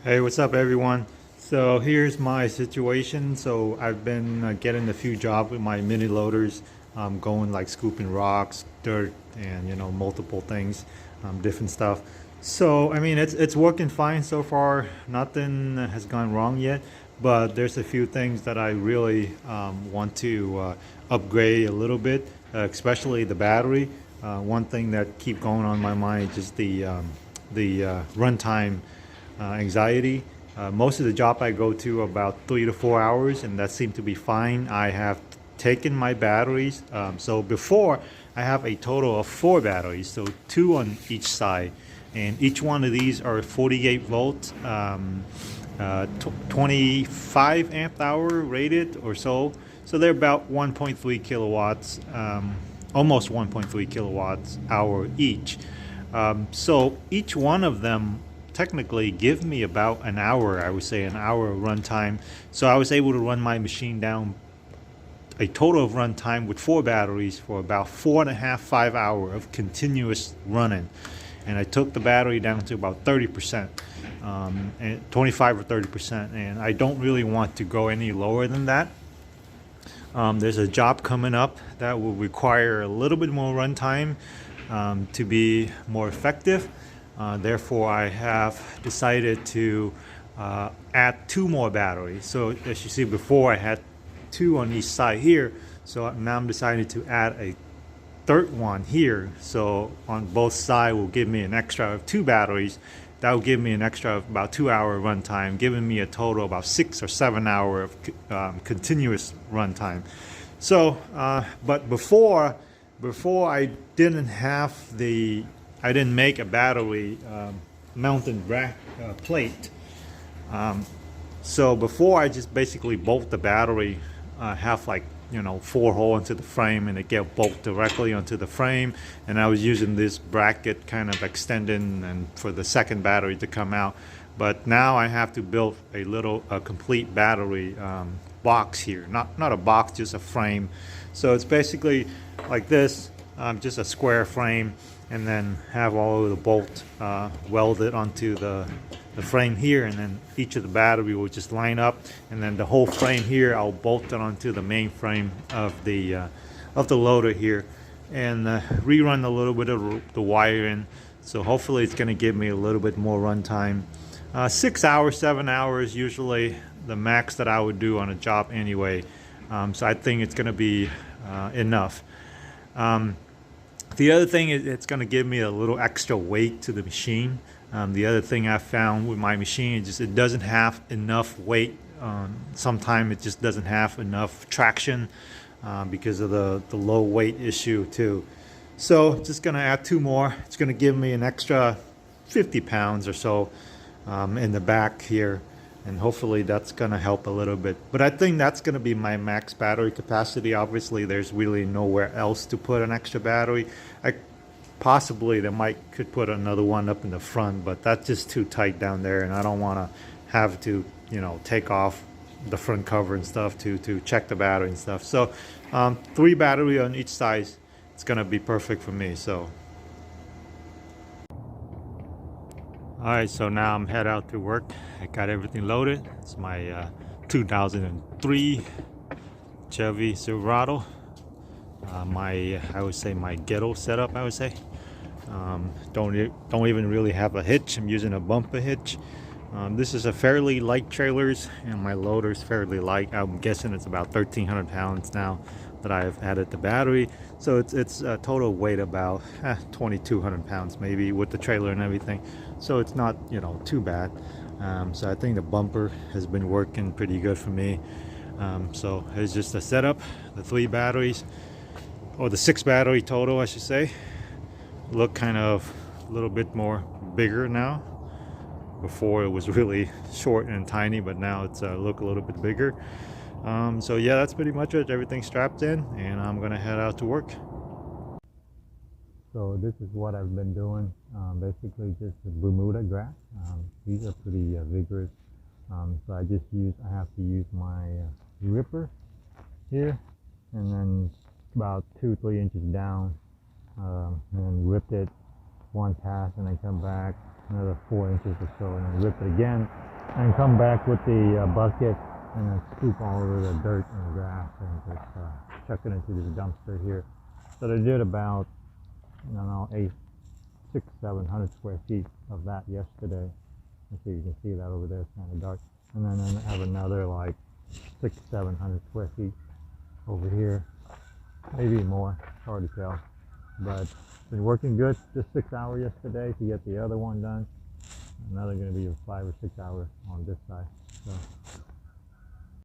Hey, what's up, everyone? So here's my situation. So I've been getting a few jobs with my mini loaders, going like scooping rocks, dirt, and multiple things, different stuff. So I mean, it's working fine so far. Nothing has gone wrong yet, but there's a few things that I really want to upgrade a little bit, especially the battery. One thing that keep going on my mind is just the runtime anxiety. Most of the job I go to about 3 to 4 hours, and that seemed to be fine. I have taken my batteries. So before, I have a total of 4 batteries, so two on each side, and each one of these are 48 volts, 25 amp hour rated or so. So they're about 1.3 kilowatts, almost 1.3 kilowatts hour each. So each one of them technically give me about an hour, I would say an hour runtime. So I was able to run my machine down a total of runtime with 4 batteries for about 4.5, 5 hours of continuous running. And I took the battery down to about 30%, and 25 or 30%. And I don't really want to go any lower than that. There's a job coming up that will require a little bit more runtime to be more effective. Therefore, I have decided to add 2 more batteries. So as you see before, I had 2 on each side here. So now I'm deciding to add a third one here. So on both sides will give me an extra of 2 batteries. That will give me an extra of about 2 hour runtime, giving me a total of about 6 or 7 hours of continuous runtime. So, but before I didn't make a battery mounted rack plate. So before I just basically bolt the battery, have like 4 hole into the frame, and it get bolt directly onto the frame. And I was using this bracket kind of extending and for the second battery to come out. But now I have to build a complete battery box here. Not a box, just a frame. So it's basically like this, just a square frame, and then have all of the bolt welded onto the frame here, and then each of the battery will just line up, and then the whole frame here I'll bolt it onto the main frame of the loader here, and rerun a little bit of the wiring. So hopefully it's going to give me a little bit more runtime. 6 hours, 7 hours usually the max that I would do on a job anyway. So I think it's going to be enough. The other thing is it's going to give me a little extra weight to the machine. The other thing I found with my machine is just it doesn't have enough weight. Sometimes it just doesn't have enough traction because of the low weight issue too. So just going to add 2 more. It's going to give me an extra 50 pounds or so in the back here. And hopefully that's going to help a little bit. But I think that's going to be my max battery capacity. Obviously, there's really nowhere else to put an extra battery. Possibly they could put another one up in the front, but that's just too tight down there, and I don't want to have to take off the front cover and stuff to check the battery and stuff. So 3 battery on each side, it's going to be perfect for me. So alright, so now I'm head out to work. I got everything loaded. It's my 2003 Chevy Silverado. I would say my ghetto setup, I would say. Don't even really have a hitch. I'm using a bumper hitch. This is a fairly light trailers, and my loader's fairly light. I'm guessing it's about 1,300 pounds now that I've added the battery. So it's a total weight about 2,200 pounds maybe with the trailer and everything. So it's not too bad. So I think the bumper has been working pretty good for me. So it's just a setup. The 3 batteries, or the 6 battery total I should say, look kind of a little bit more bigger now. Before it was really short and tiny, but now it's look a little bit bigger. So yeah, that's pretty much it. Everything's strapped in, and I'm gonna head out to work. So this is what I've been doing. Basically just the Bermuda grass. These are pretty vigorous. So I have to use my ripper here, and then about 2-3 inches down, and then ripped it one pass, and then come back another 4 inches or so, and then rip it again, and come back with the bucket and then scoop all over the dirt and grass and just chuck it into this dumpster here. So they did about, I don't know, 700 square feet of that yesterday. Let's see if you can see that over there, it's kind of dark. And then I have another like 700 square feet over here, maybe more, it's hard to tell. But it's been working good, just 6 hours yesterday to get the other one done. Another going to be 5 or 6 hours on this side. So